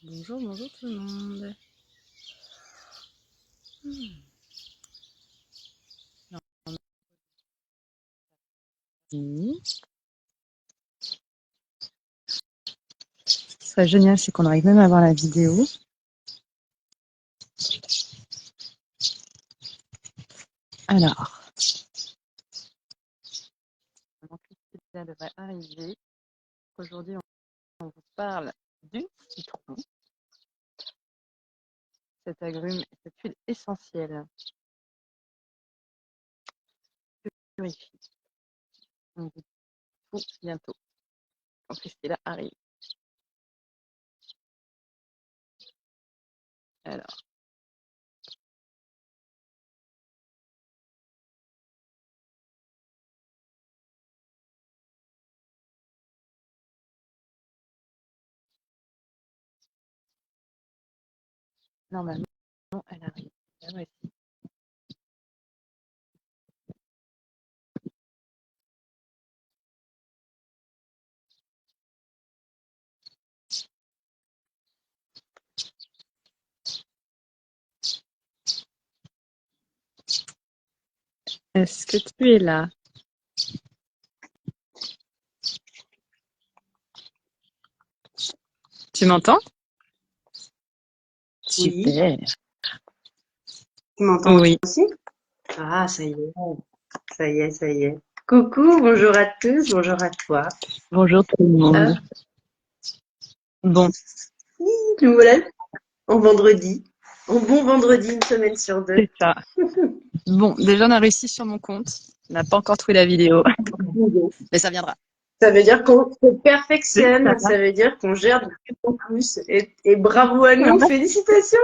Bonjour, bonjour tout le monde. Ce qui serait génial, c'est qu'on arrive même à voir la vidéo. Alors, ça devrait arriver. Aujourd'hui, on vous parle du citron. Cet agrume, cette huile essentielle purifie. On vous trouve bientôt. En plus, il arrive. Alors, normalement, elle arrive. La voici. Est-ce que tu es là? Tu m'entends? Oui. Super. Tu m'entends Oui. aussi? Ah, ça y est. Ça y est, ça y est. Coucou, bonjour à tous, bonjour à toi. Bonjour tout le monde. Bon. Nous voilà en vendredi. En bon vendredi, une semaine sur deux. C'est ça. Bon, déjà, on a réussi sur mon compte. On n'a pas encore trouvé la vidéo, mais ça viendra. Ça veut dire qu'on se C'est perfectionne, ça. ça veut dire qu'on gère de plus en plus. Et bravo à nous, félicitations.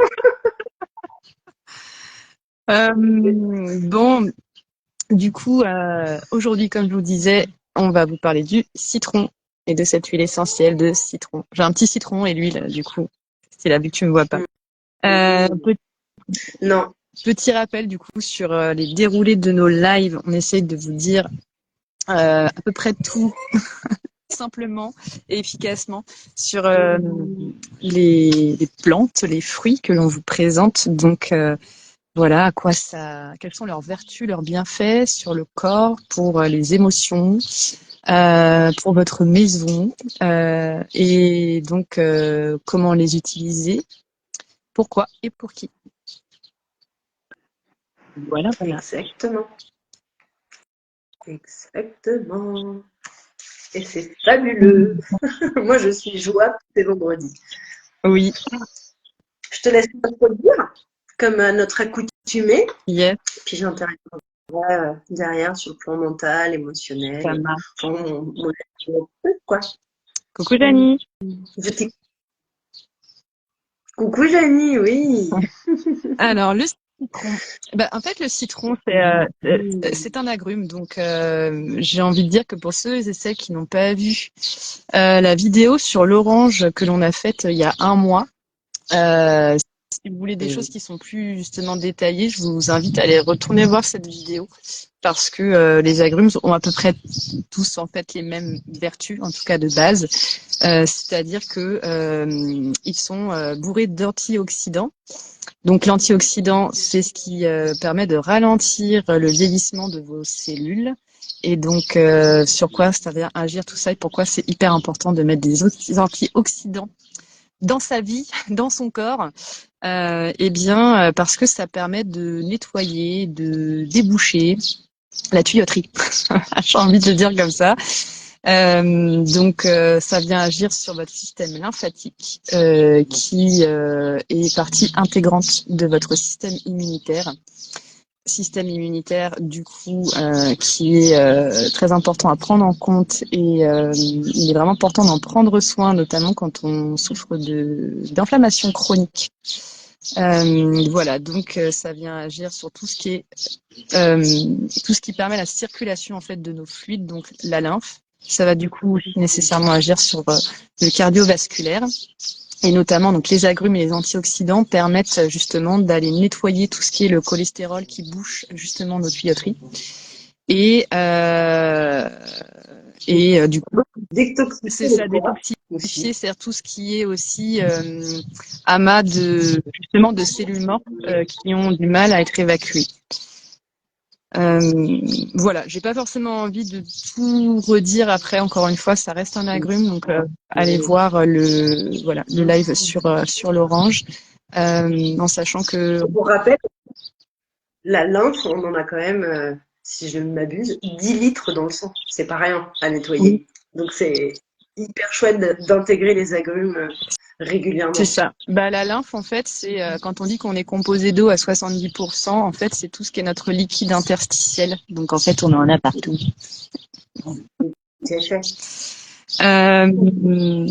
Bon, du coup, aujourd'hui, comme je vous disais, on va vous parler du citron et de cette huile essentielle de citron. J'ai un petit citron et l'huile, du coup, c'est la vue que tu me vois pas. Non. Petit rappel, du coup, sur les déroulés de nos lives. On essaye de vous dire à peu près tout, simplement et efficacement, sur les plantes, les fruits que l'on vous présente. Donc, voilà, quelles sont leurs vertus, leurs bienfaits sur le corps, pour les émotions, pour votre maison, et donc comment les utiliser, pourquoi et pour qui. Voilà. Exactement. Exactement. Et c'est fabuleux. Moi, je suis joie tous les vendredis. Oui. Je te laisse introduire, comme à notre accoutumée. Yes. Puis j'interviendrai derrière sur le plan mental, émotionnel, Ça marche. quoi. Coucou Janie. Coucou Janie, oui. Alors le citron. En fait le citron c'est un agrume, donc j'ai envie de dire que pour ceux et celles qui n'ont pas vu la vidéo sur l'orange que l'on a faite il y a un mois, si vous voulez des choses qui sont plus justement détaillées, je vous invite à aller retourner voir cette vidéo parce que les agrumes ont à peu près tous en fait les mêmes vertus, en tout cas de base, c'est-à-dire que ils sont bourrés d'antioxydants. Donc l'antioxydant, c'est ce qui permet de ralentir le vieillissement de vos cellules. Et donc sur quoi ça vient agir tout ça et pourquoi c'est hyper important de mettre des antioxydants dans sa vie, dans son corps, parce que ça permet de nettoyer, de déboucher la tuyauterie. J'ai envie de le dire comme ça. Ça vient agir sur votre système lymphatique, qui est partie intégrante de votre système immunitaire. Système immunitaire, du coup, qui est très important à prendre en compte et il est vraiment important d'en prendre soin, notamment quand on souffre d'inflammation chronique. Voilà, donc ça vient agir sur tout ce qui est tout ce qui permet la circulation en fait de nos fluides, donc la lymphe. Ça va du coup aussi nécessairement agir sur le cardiovasculaire. Et notamment, donc les agrumes et les antioxydants permettent justement d'aller nettoyer tout ce qui est le cholestérol qui bouche justement nos tuyauteries. Et du coup, Détoxifier c'est ça, le foie détoxifier, aussi. c'est-à-dire tout ce qui est aussi amas justement de cellules mortes qui ont du mal à être évacuées. Voilà, j'ai pas forcément envie de tout redire après. Encore une fois, ça reste un agrume, donc allez voir le live sur l'orange, en sachant que Pour rappel, la lymphe, on en a quand même, si je ne m'abuse, 10 litres dans le sang. C'est pas rien à oui, nettoyer. Donc c'est hyper chouette d'intégrer les agrumes c'est régulièrement. ça. Bah la lymphe, en fait, c'est quand on dit qu'on est composé d'eau à 70%, en fait, c'est tout ce qui est notre liquide interstitiel. Donc en fait, on en a partout. C'est fait. Euh,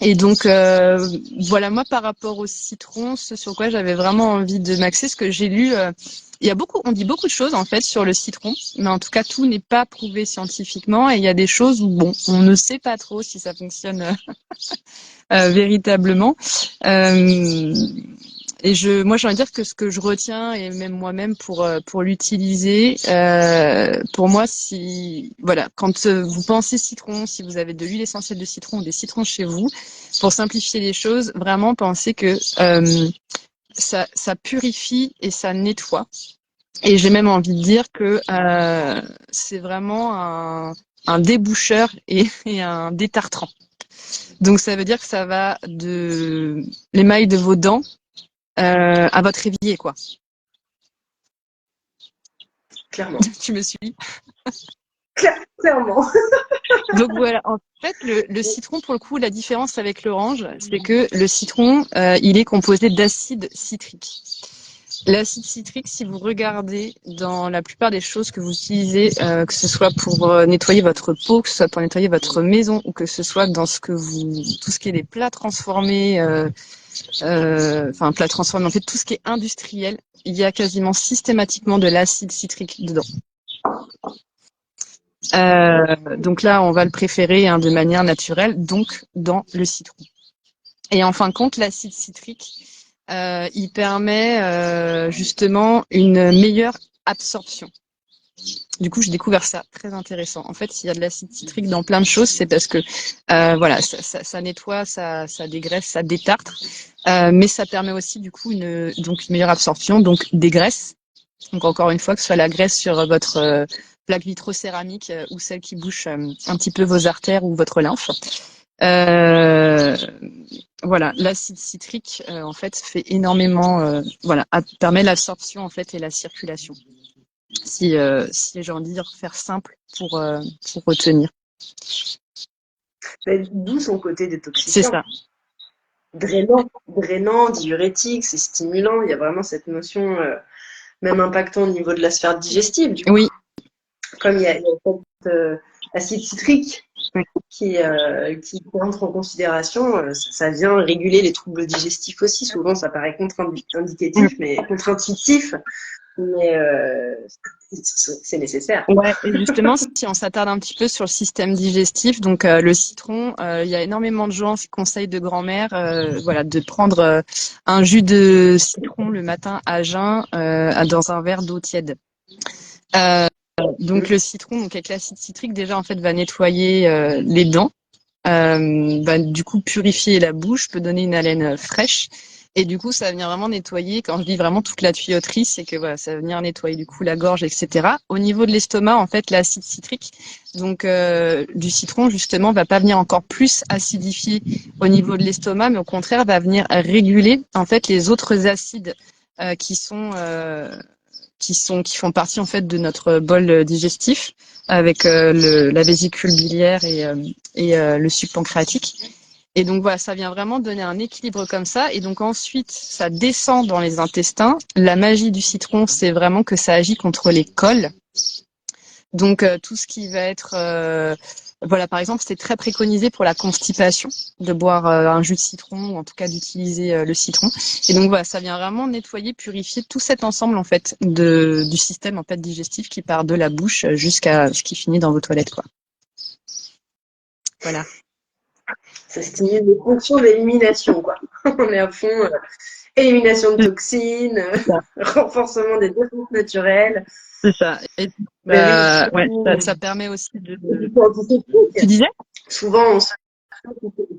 Et donc voilà, moi par rapport au citron, ce sur quoi j'avais vraiment envie de m'axer, ce que j'ai lu, on dit beaucoup de choses en fait sur le citron, mais en tout cas tout n'est pas prouvé scientifiquement et il y a des choses où bon, on ne sait pas trop si ça fonctionne véritablement. Euh, moi, j'ai envie de dire que ce que je retiens, et même moi-même pour l'utiliser, pour moi, voilà, quand vous pensez citron, si vous avez de l'huile essentielle de citron ou des citrons chez vous, pour simplifier les choses, vraiment pensez que ça purifie et ça nettoie. Et j'ai même envie de dire que c'est vraiment un déboucheur et un détartrant. Donc ça veut dire que ça va de l'émail de vos dents à votre évier, quoi. Clairement. Tu me suis? Clairement. Donc voilà, en fait, le citron, pour le coup, la différence avec l'orange, c'est que le citron, il est composé d'acide citrique. L'acide citrique, si vous regardez dans la plupart des choses que vous utilisez, que ce soit pour nettoyer votre peau, que ce soit pour nettoyer votre maison, ou que ce soit dans tout ce qui est des plats transformés, plats transformés, en fait, tout ce qui est industriel, il y a quasiment systématiquement de l'acide citrique dedans. Donc là, on va le préférer de manière naturelle, donc dans le citron. Et en fin de compte, l'acide citrique, il permet justement une meilleure absorption. Du coup, j'ai découvert ça très intéressant. En fait, s'il y a de l'acide citrique dans plein de choses, c'est parce que voilà, ça nettoie, ça dégraisse, ça détartre, mais ça permet aussi du coup une meilleure absorption, donc des graisses. Donc encore une fois, que ce soit la graisse sur votre plaque vitrocéramique ou celle qui bouche un petit peu vos artères ou votre lymphe. Voilà, l'acide citrique en fait fait énormément, permet l'absorption en fait et la circulation. Si j'ai envie de dire faire simple pour retenir. D'où son côté C'est détoxifiant. ça. Drainant, diurétique, c'est stimulant. Il y a vraiment cette notion, même impactant au niveau de la sphère digestive. Du coup, Oui. comme il y a cet acide citrique qui entre en considération, ça vient réguler les troubles digestifs aussi. Souvent, ça paraît contre-indicatif, mais contre-intuitif, mais c'est nécessaire. Ouais, et justement, si on s'attarde un petit peu sur le système digestif, donc le citron, il y a énormément de gens qui conseillent de grand-mère, de prendre un jus de citron le matin à jeun dans un verre d'eau tiède. Donc le citron, donc avec l'acide citrique, déjà en fait va nettoyer les dents, du coup purifier la bouche, peut donner une haleine fraîche. Et du coup, ça va venir vraiment nettoyer. Quand je dis vraiment toute la tuyauterie, c'est que voilà, ça va venir nettoyer du coup la gorge, etc. Au niveau de l'estomac, en fait, l'acide citrique, donc du citron justement, va pas venir encore plus acidifier au niveau de l'estomac, mais au contraire va venir réguler en fait les autres acides qui font partie en fait de notre bol digestif, avec la vésicule biliaire et le suc pancréatique. Et donc voilà, ça vient vraiment donner un équilibre comme ça. Et donc ensuite, ça descend dans les intestins. La magie du citron, c'est vraiment que ça agit contre les cols. Donc tout ce qui va être, par exemple, c'est très préconisé pour la constipation de boire un jus de citron, ou en tout cas d'utiliser le citron. Et donc voilà, ça vient vraiment nettoyer, purifier tout cet ensemble en fait du système en fait digestif qui part de la bouche jusqu'à ce qui finit dans vos toilettes, quoi. Voilà. Ça stimule les fonctions d'élimination, quoi. On est à fond, élimination de toxines, renforcement des défenses naturelles. C'est ça. Et, Ben oui. ouais, ça permet aussi de. Du coup, Tu disais? souvent, on se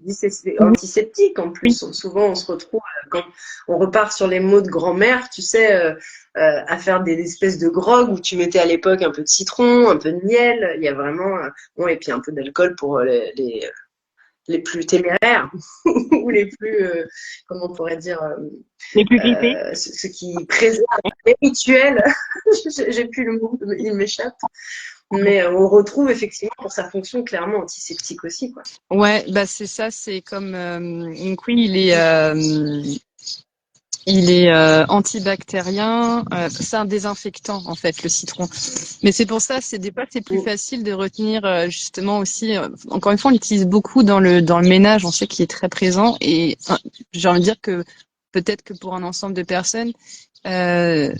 Oui. antiseptique en plus. Souvent, on se retrouve, quand on repart sur les mots de grand-mère, tu sais, à faire des espèces de grog où tu mettais à l'époque un peu de citron, un peu de miel. Il y a vraiment, bon, et puis un peu d'alcool pour les plus téméraires ou les plus, comment on pourrait dire, Les plus clippés. ceux qui préservent les rituels. J'ai plus le mot, il m'échappe. Mais on retrouve effectivement pour sa fonction clairement antiseptique aussi, quoi. Ouais, bah c'est ça, c'est comme donc oui, il est antibactérien, c'est un désinfectant en fait le citron. Mais c'est pour ça, c'est des fois c'est plus facile de retenir justement aussi. Encore une fois, on l'utilise beaucoup dans le ménage, on sait qu'il est très présent et j'ai envie de dire que peut-être que pour un ensemble de personnes, euh,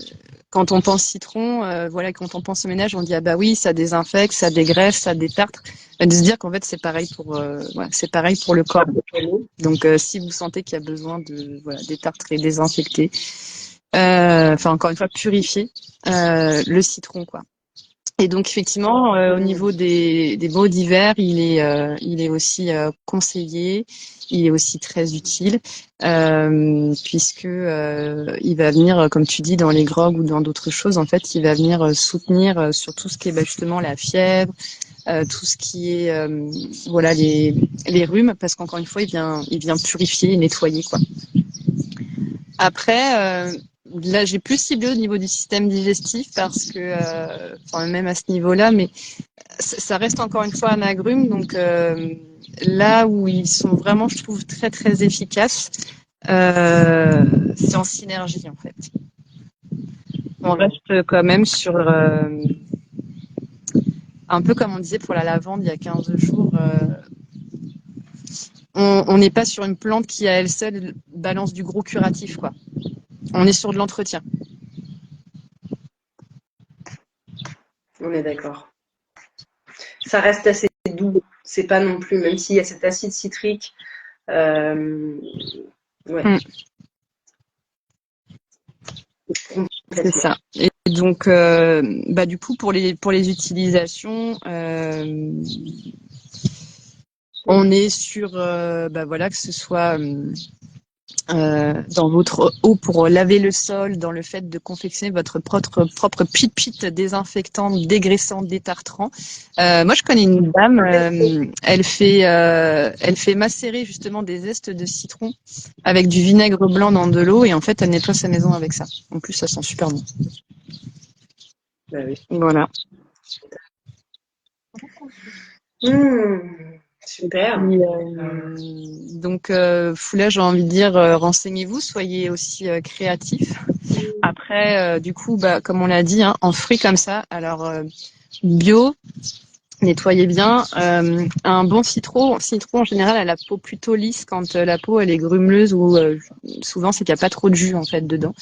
quand on pense citron, voilà, quand on pense au ménage, on dit ah bah oui, ça désinfecte, ça dégraisse, ça détartre. De se dire qu'en fait c'est pareil pour ouais, c'est pareil pour le corps. Donc si vous sentez qu'il y a besoin de voilà détartrer, désinfecter, enfin encore une fois purifier le citron quoi. Et donc effectivement, au niveau des mots d'hiver, il est aussi conseillé, il est aussi très utile puisque il va venir, comme tu dis, dans les grogs ou dans d'autres choses. En fait, il va venir soutenir sur tout ce qui est justement la fièvre, tout ce qui est voilà les rhumes, parce qu'encore une fois, il vient purifier et nettoyer quoi. Après, là, j'ai plus ciblé au niveau du système digestif parce que, enfin, même à ce niveau-là, mais ça reste encore une fois un agrume. Donc, là où ils sont vraiment, je trouve, très, très efficaces, c'est en synergie, en fait. On reste quand même sur, un peu comme on disait pour la lavande il y a 15 jours, on n'est pas sur une plante qui, à elle seule, balance du gros curatif, quoi. On est sur de l'entretien. On est d'accord. Ça reste assez doux. C'est pas non plus, même s'il y a cet acide citrique. Ouais. C'est ça. Et donc, bah, du coup, pour les utilisations, on est sur, bah, voilà, que ce soit dans votre eau pour laver le sol, dans le fait de confectionner votre propre pit désinfectant, dégraissant, détartrant. Moi, je connais une dame, elle fait macérer justement des zestes de citron avec du vinaigre blanc dans de l'eau et en fait, elle nettoie sa maison avec ça. En plus, ça sent super bon. Bah oui. Voilà. Super. Puis, donc, là, j'ai envie de dire, renseignez-vous, soyez aussi créatifs. Après, du coup, bah, comme on l'a dit, hein, en fruits comme ça, alors bio, nettoyez bien. Un bon citron en général, a la peau plutôt lisse quand la peau elle est grumeleuse ou souvent c'est qu'il n'y a pas trop de jus en fait dedans.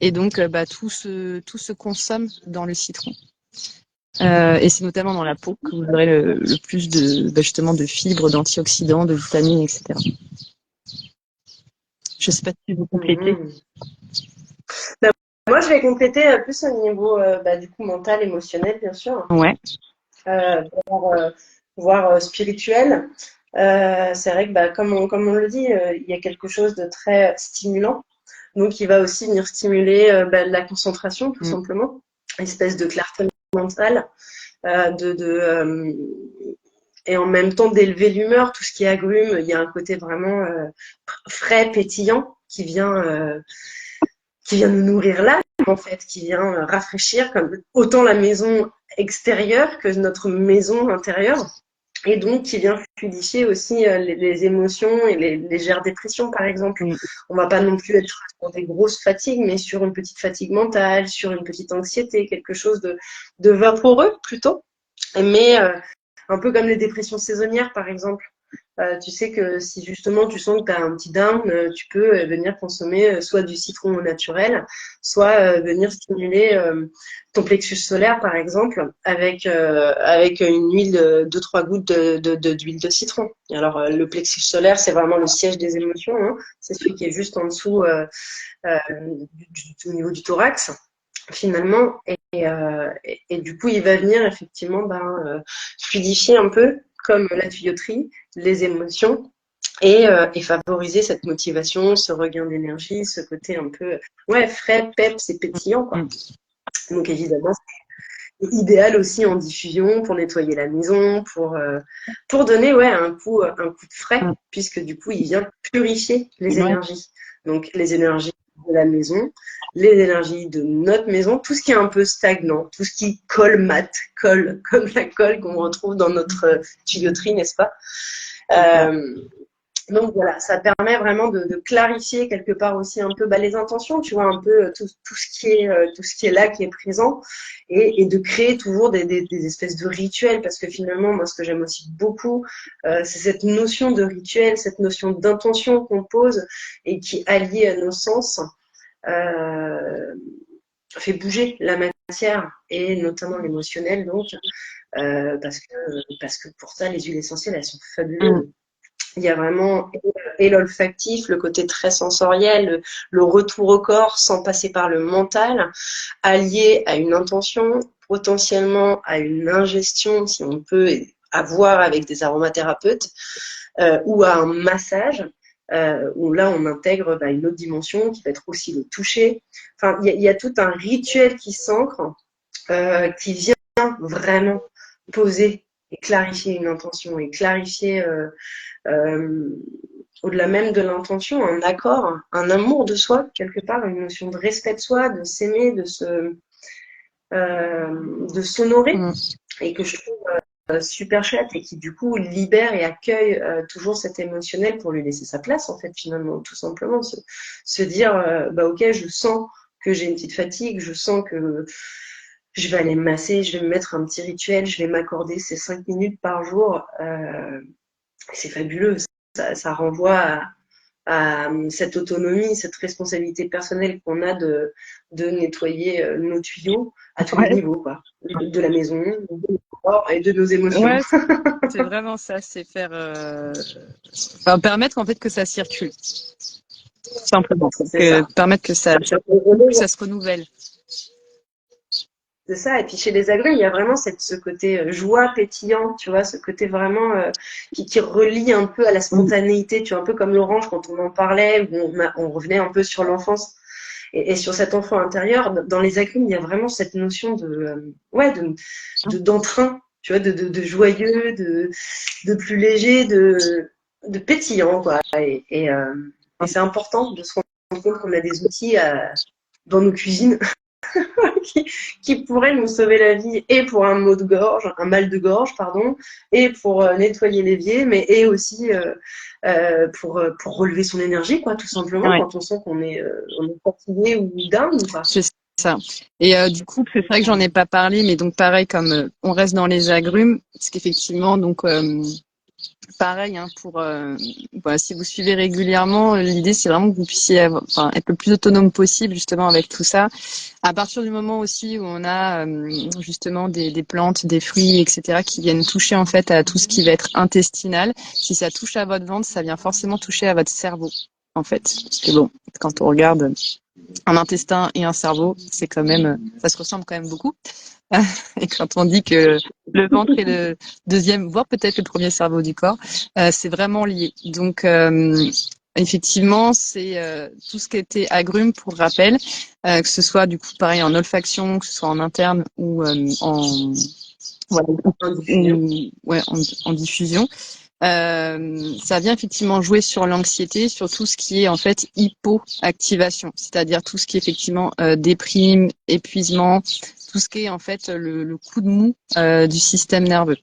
Et donc, bah, tout se consomme dans le citron. Et c'est notamment dans la peau que vous aurez le plus de bah, justement de fibres, d'antioxydants, de vitamines, etc. Je sais pas si vous complétez. Bah, moi, je vais compléter plus au niveau bah, du coup mental, émotionnel, bien sûr, Ouais. voire spirituel. C'est vrai que bah, comme on le dit, il y a quelque chose de très stimulant. Donc, il va aussi venir stimuler bah, la concentration, tout simplement, espèce de clarté mentale, et en même temps d'élever l'humeur, tout ce qui est agrumes. Il y a un côté vraiment frais, pétillant qui vient nous nourrir l'âme, en fait, qui vient rafraîchir comme autant la maison extérieure que notre maison intérieure. Et donc, qui vient fluidifier aussi les émotions et les légères dépressions, par exemple. On va pas non plus être sur des grosses fatigues, mais sur une petite fatigue mentale, sur une petite anxiété, quelque chose de vaporeux plutôt. Mais un peu comme les dépressions saisonnières, par exemple. Tu sais que si justement tu sens que tu as un petit down, tu peux venir consommer soit du citron au naturel, soit venir stimuler ton plexus solaire, par exemple, avec une huile, deux, trois gouttes d'huile de citron. Alors, le plexus solaire, c'est vraiment le siège des émotions, hein. C'est celui qui est juste en dessous au niveau du thorax. finalement. Et du coup, il va venir effectivement fluidifier un peu, comme la tuyauterie, les émotions et favoriser cette motivation, ce regain d'énergie, ce côté un peu frais, peps et pétillant, quoi. Donc évidemment, c'est idéal aussi en diffusion pour nettoyer la maison, pour donner un coup de frais, puisque du coup, il vient purifier les énergies. Donc les énergies de la maison, les énergies de notre maison, tout ce qui est un peu stagnant, tout ce qui colle comme la colle qu'on retrouve dans notre tuyauterie, n'est-ce pas? Donc voilà, ça permet vraiment de clarifier quelque part aussi un peu les intentions, tu vois, un peu tout ce qui est là, qui est présent, et de créer toujours des espèces de rituels, parce que finalement, moi, ce que j'aime aussi beaucoup, c'est cette notion de rituel, cette notion d'intention qu'on pose et qui, alliée à nos sens, fait bouger la matière et notamment l'émotionnel, donc, parce que pour ça, les huiles essentielles, elles sont fabuleuses. Il y a vraiment et l'olfactif, le côté très sensoriel, le retour au corps sans passer par le mental, allié à une intention, potentiellement à une ingestion, si on peut avoir avec des aromathérapeutes, ou à un massage, où là on intègre une autre dimension qui va être aussi le toucher. Enfin, il y a tout un rituel qui s'ancre, qui vient vraiment poser et clarifier une intention et clarifier au-delà même de l'intention, un accord, un amour de soi, quelque part, une notion de respect de soi, de s'aimer, de s'honorer, et que je trouve super chouette et qui du coup libère et accueille toujours cet émotionnel pour lui laisser sa place, en fait, finalement, tout simplement, se dire ok, je sens que j'ai une petite fatigue, je sens que je vais aller me masser, je vais me mettre un petit rituel, je vais m'accorder ces 5 minutes par jour. C'est fabuleux. Ça renvoie à cette autonomie, cette responsabilité personnelle qu'on a de nettoyer nos tuyaux à tous les niveaux, quoi. De la maison, de notre corps et de nos émotions. Ouais, c'est vraiment ça, c'est faire permettre en fait que ça circule. Simplement. Permettre que ça se renouvelle. C'est ça. Et puis chez les agrumes, il y a vraiment ce côté joie pétillant, tu vois, ce côté vraiment qui relie un peu à la spontanéité, tu vois, un peu comme l'orange quand on en parlait, où on revenait un peu sur l'enfance et sur cet enfant intérieur. Dans les agrumes, il y a vraiment cette notion d'entrain, tu vois, de joyeux, de plus léger, de pétillant, quoi. Et c'est important de se rendre compte qu'on a des outils dans nos cuisines qui pourrait nous sauver la vie et pour un mal de gorge, pardon, et pour nettoyer l'évier, mais et aussi pour relever son énergie, quoi, tout simplement, quand on sent qu'on est fatigué ou down, quoi. C'est ça. Et du coup, c'est vrai que j'en ai pas parlé, mais donc pareil, comme on reste dans les agrumes, parce qu'effectivement, donc pareil, pour si vous suivez régulièrement, l'idée c'est vraiment que vous puissiez être le plus autonome possible justement avec tout ça. À partir du moment aussi où on a justement des plantes, des fruits, etc., qui viennent toucher en fait à tout ce qui va être intestinal, si ça touche à votre ventre, ça vient forcément toucher à votre cerveau en fait. Parce que bon, quand on regarde un intestin et un cerveau, c'est quand même, ça se ressemble quand même beaucoup. Et quand on dit que le ventre est le deuxième, voire peut-être le premier cerveau du corps, c'est vraiment lié. Donc, effectivement, c'est tout ce qui était agrumes, pour rappel, que ce soit du coup pareil en olfaction, que ce soit en interne ou en diffusion. Ça vient effectivement jouer sur l'anxiété, sur tout ce qui est en fait hypoactivation, c'est-à-dire tout ce qui est effectivement déprime, épuisement, tout ce qui est en fait le coup de mou du système nerveux.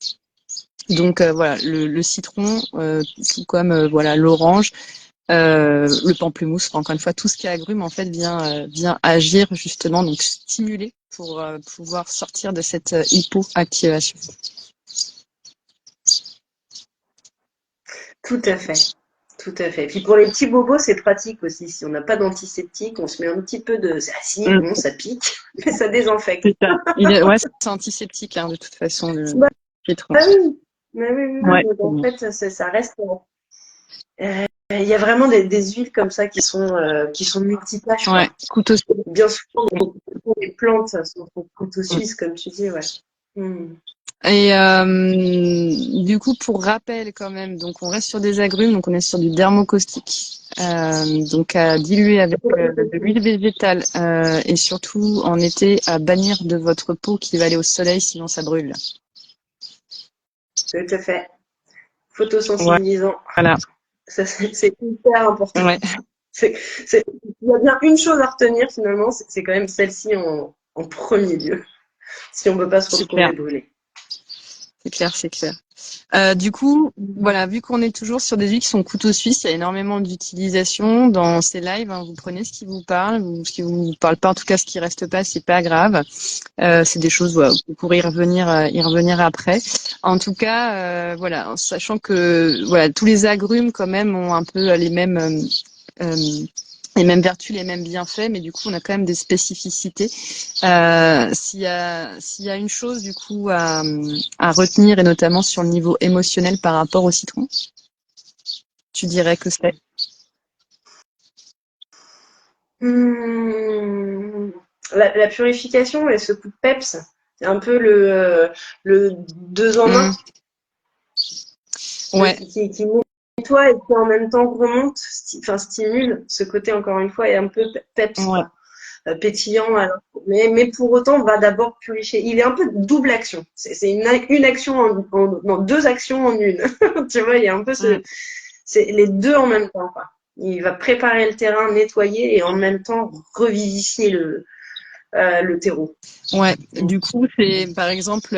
Donc voilà, le citron, tout comme l'orange, le pamplemousse, encore une fois, tout ce qui est agrume en fait vient agir justement, donc stimuler pour pouvoir sortir de cette hypoactivation. Tout à fait. Tout à fait. Puis pour les petits bobos, c'est pratique aussi. Si on n'a pas d'antiseptique, on se met un petit peu de. Ah si, bon, ça pique, mais ça désinfecte. C'est ça. C'est antiseptique, de toute façon, le citron. Ah oui, mais oui. Donc, en fait, ça reste Il y a vraiment des huiles comme ça qui sont multitâches, Ouais, quoi. couteau. Bien souvent, les plantes sont au couteau suisse, comme tu dis, ouais. Mm. Et du coup, pour rappel quand même, donc on reste sur des agrumes, donc on est sur du dermocaustique, donc à diluer avec de l'huile végétale et surtout en été à bannir de votre peau qui va aller au soleil, sinon ça brûle. Tout à fait. Ouais, Photosensibilisant. voilà. Ça, c'est hyper important. Ouais, Il y a bien une chose à retenir finalement, c'est quand même celle-ci en premier lieu, si on ne veut pas se c'est clair, retrouver brûlé. c'est clair, c'est clair. Du coup, voilà, vu qu'on est toujours sur des huiles qui sont couteau suisse, il y a énormément d'utilisation dans ces lives. Hein, vous prenez ce qui vous parle, ou ce qui vous parle pas, en tout cas ce qui reste pas, c'est pas grave. C'est des choses, voilà, vous pourrez y revenir après. En tout cas, voilà, en sachant que voilà, tous les agrumes quand même ont un peu euh, les mêmes vertus, les mêmes bienfaits, mais du coup, on a quand même des spécificités. S'il y a une chose du coup à retenir, et notamment sur le niveau émotionnel par rapport au citron, tu dirais que c'est Hmm. La purification et ce coup de peps, c'est un peu le deux en un, mmh, ouais, qui nettoie et qui en même temps remonte, enfin stimule ce côté encore une fois et un peu peps ouais, quoi, pétillant. Alors, mais pour autant va d'abord purifier. Il est un peu double action. C'est une action non, deux actions en une. Tu vois, il y a un peu mmh. c'est les deux en même temps quoi. Il va préparer le terrain, nettoyer et en même temps revivifier le terreau. Ouais, Donc, du coup, c'est par exemple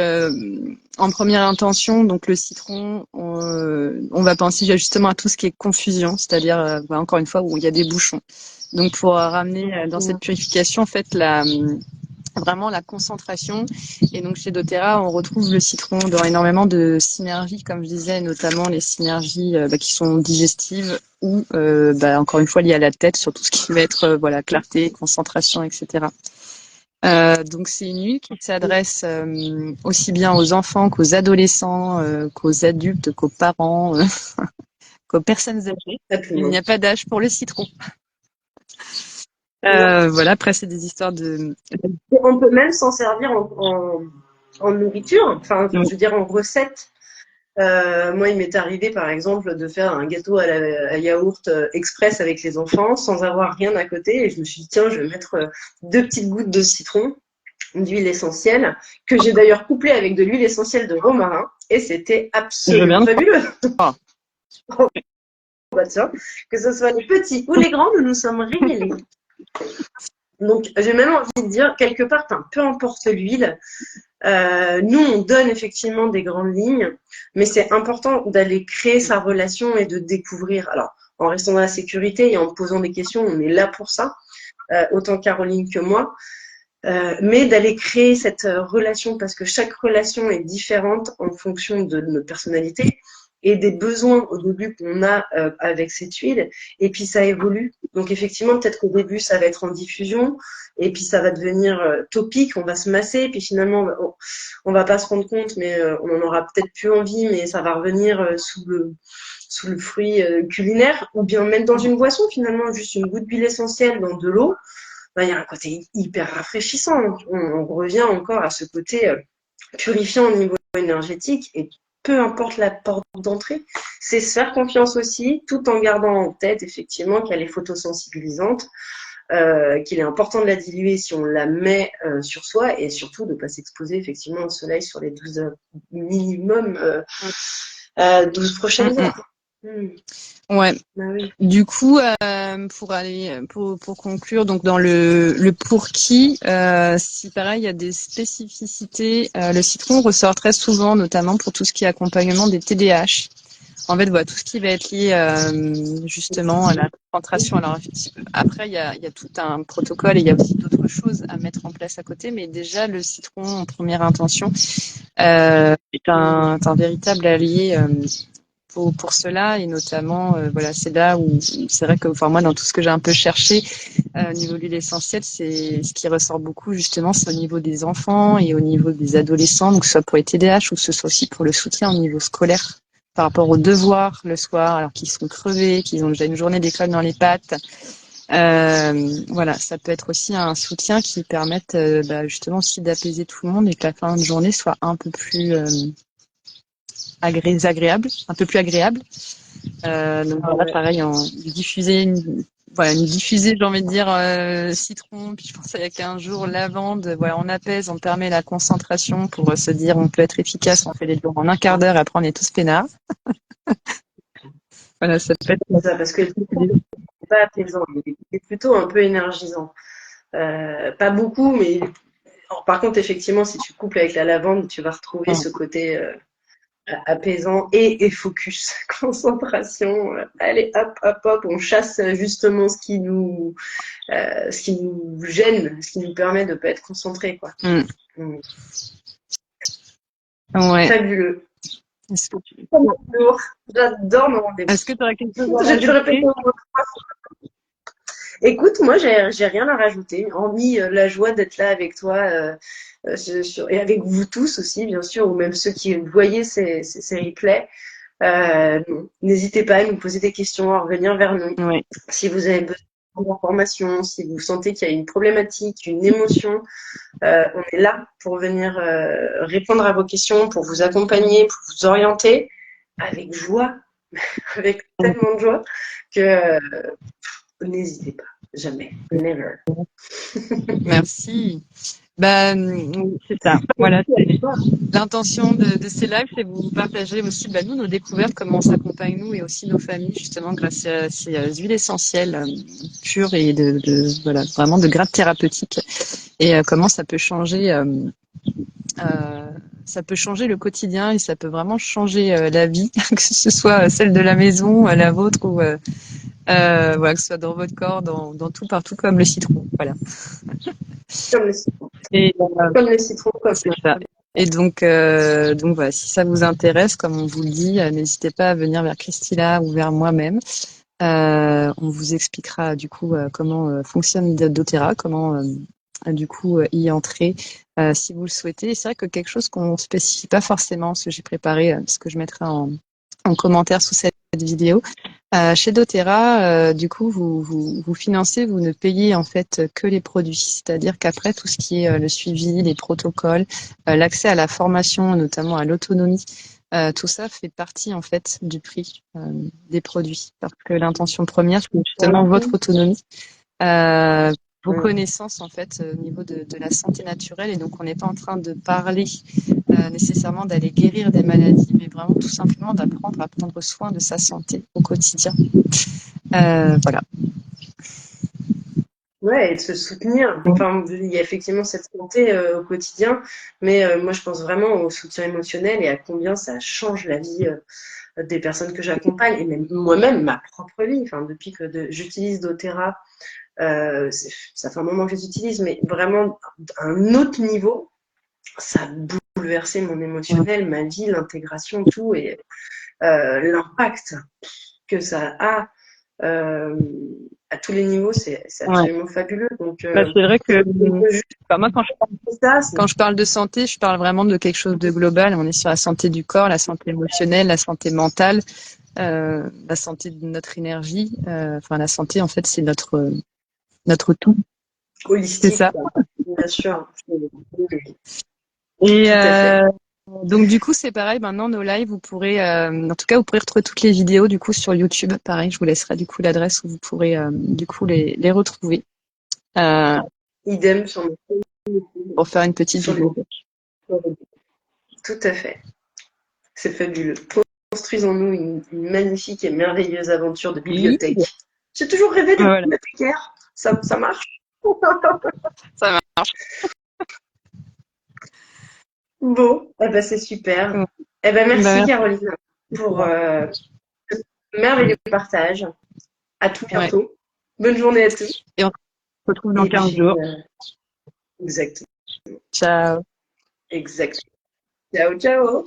en première intention, donc le citron, on va penser justement à tout ce qui est confusion, c'est-à-dire bah, encore une fois où il y a des bouchons. Donc pour ramener dans cette purification, en fait, vraiment la concentration. Et donc chez doTERRA, on retrouve le citron dans énormément de synergies, comme je disais, notamment les synergies bah, qui sont digestives ou bah, encore une fois liées à la tête, sur tout ce qui va être voilà clarté, concentration, etc. Donc c'est une huile qui s'adresse aussi bien aux enfants qu'aux adolescents, qu'aux adultes, qu'aux parents, qu'aux personnes âgées. à tout le Il n'y monde. a pas d'âge pour le citron. Non. Voilà, après c'est des histoires de... On peut même s'en servir en nourriture, enfin, je veux dire en recette. Moi, il m'est arrivé, par exemple, de faire un gâteau à yaourt express avec les enfants sans avoir rien à côté. Et je me suis dit, tiens, je vais mettre deux petites gouttes de citron, d'huile essentielle, que j'ai d'ailleurs couplée avec de l'huile essentielle de romarin. Et c'était Je veux absolument bien te fabuleux. croire. Bah, tiens, que ce soit les petits ou les grands, nous nous sommes régalés. Donc, j'ai même envie de dire, quelque part, peu importe l'huile, nous, on donne effectivement des grandes lignes, mais c'est important d'aller créer sa relation et de découvrir. Alors, en restant dans la sécurité et en posant des questions, on est là pour ça, autant Caroline que moi, mais d'aller créer cette relation parce que chaque relation est différente en fonction de notre personnalité et des besoins au début qu'on a avec cette huile, et puis ça évolue. Donc effectivement, peut-être qu'au début, ça va être en diffusion, et puis ça va devenir topique, on va se masser, puis finalement, on va pas se rendre compte, mais on en aura peut-être plus envie, mais ça va revenir sous le fruit culinaire, ou bien même dans une boisson, finalement, juste une goutte d'huile essentielle dans de l'eau, ben, il y a un côté hyper rafraîchissant. On revient encore à ce côté purifiant au niveau énergétique, et peu importe la porte d'entrée, c'est se faire confiance aussi, tout en gardant en tête effectivement qu'elle est photosensibilisante, qu'il est important de la diluer si on la met sur soi, et surtout de ne pas s'exposer effectivement au soleil sur les 12 heures, minimum 12 Mm, prochaines mm. heures. Mmh. Ouais. Bah oui. Du coup, pour conclure, donc dans le pour qui, si pareil, il y a des spécificités. Le citron ressort très souvent, notamment pour tout ce qui est accompagnement des TDAH. En fait, voilà, tout ce qui va être lié justement à la concentration. Alors après, il y a tout un protocole et il y a aussi d'autres choses à mettre en place à côté, mais déjà le citron en première intention est un véritable allié pour cela, et notamment voilà, c'est là où c'est vrai que enfin moi dans tout ce que j'ai un peu cherché au niveau de l'huile essentielle, c'est ce qui ressort beaucoup justement, c'est au niveau des enfants et au niveau des adolescents, donc que ce soit pour les TDAH ou que ce soit aussi pour le soutien au niveau scolaire. par rapport aux devoirs le soir, alors qu'ils sont crevés, qu'ils ont déjà une journée d'école dans les pattes. Voilà, ça peut être aussi un soutien qui permette justement aussi d'apaiser tout le monde et que la fin de journée soit un peu plus agréable, un peu plus agréable. Donc voilà, pareil, diffuser, j'ai envie de dire, citron, puis je pense il y a 15 jours, lavande, voilà, on apaise, on permet la concentration pour se dire on peut être efficace, on fait les jours en un quart d'heure, après on est tous peinards. Voilà, ça peut être ça, parce que le citron, c'est pas apaisant, il est plutôt un peu énergisant. Pas beaucoup, mais par contre, effectivement, si tu couples avec la lavande, tu vas retrouver ce côté apaisant et focus, concentration. Allez, hop, hop, hop, on chasse justement ce qui nous gêne, ce qui nous permet de ne pas être concentré, quoi. Ouais. Fabuleux. J'adore mon rendez-vous. Est-ce que tu aurais quelque chose à J'ai dû répéter au moins 3 fois. Écoute, moi, j'ai rien à rajouter, hormis la joie d'être là avec toi et avec vous tous aussi, bien sûr, ou même ceux qui voyaient ces replays. N'hésitez pas à nous poser des questions, à revenir vers nous. Oui. Si vous avez besoin d'informations, si vous sentez qu'il y a une problématique, une émotion, on est là pour venir répondre à vos questions, pour vous accompagner, pour vous orienter avec joie, avec tellement de joie que n'hésitez pas, jamais, never. Merci. C'est ça. Voilà, l'intention de ces lives, c'est vous partager aussi nous nos découvertes, comment on s'accompagne nous et aussi nos familles justement grâce à ces huiles essentielles pures et voilà, vraiment de grade thérapeutique et comment ça peut changer le quotidien et ça peut vraiment changer la vie, que ce soit celle de la maison, la vôtre ou voilà, que ce soit dans votre corps, dans tout, partout, comme le citron. Voilà. Comme le citron. Comme le citron, comme c'est ça. Et donc voilà, si ça vous intéresse, comme on vous le dit, n'hésitez pas à venir vers Christilla ou vers moi-même. On vous expliquera du coup comment fonctionne doTERRA, comment du coup y entrer si vous le souhaitez. Et c'est vrai que quelque chose qu'on ne spécifie pas forcément, ce que j'ai préparé, ce que je mettrai en commentaire sous cette vidéo. Chez doTERRA, du coup, vous financez, vous ne payez en fait que les produits. C'est-à-dire qu'après, tout ce qui est le suivi, les protocoles, l'accès à la formation, notamment à l'autonomie, tout ça fait partie en fait du prix des produits. Parce que l'intention première, c'est justement votre autonomie. Vos connaissances en fait au niveau de la santé naturelle et donc on n'est pas en train de parler nécessairement d'aller guérir des maladies mais vraiment tout simplement d'apprendre à prendre soin de sa santé au quotidien. Voilà. Ouais, et de se soutenir. Enfin, il y a effectivement cette santé au quotidien, mais moi je pense vraiment au soutien émotionnel et à combien ça change la vie des personnes que j'accompagne et même moi-même ma propre vie. Enfin, depuis que j'utilise doTERRA, ça fait un moment que j'utilise, mais vraiment à un autre niveau, ça a bouleversé mon émotionnel, ma vie, l'intégration, tout et l'impact que ça a à tous les niveaux, c'est absolument fabuleux. Donc, c'est vrai que moi, quand je parle de santé, je parle vraiment de quelque chose de global. On est sur la santé du corps, la santé émotionnelle, la santé mentale, la santé de notre énergie. Enfin, la santé, en fait, c'est notre tout. Holistique, c'est ça. Bien sûr. Et donc du coup c'est pareil, maintenant nos lives vous pourrez en tout cas vous pourrez retrouver toutes les vidéos du coup sur YouTube, pareil je vous laisserai du coup l'adresse où vous pourrez du coup les retrouver. Idem sur mon pour faire une petite vidéo. Tout à fait. C'est fabuleux. Construisons-nous une magnifique et merveilleuse aventure de bibliothèque. J'ai toujours rêvé d'être bibliothécaire. Ça marche. Ça marche. Bon, eh ben c'est super. Eh ben merci Caroline pour ce merveilleux partage. À tout bientôt. Bonne journée à tous. Et on se retrouve dans 15 jours. Exactement. Ciao. Exactement. Ciao, ciao.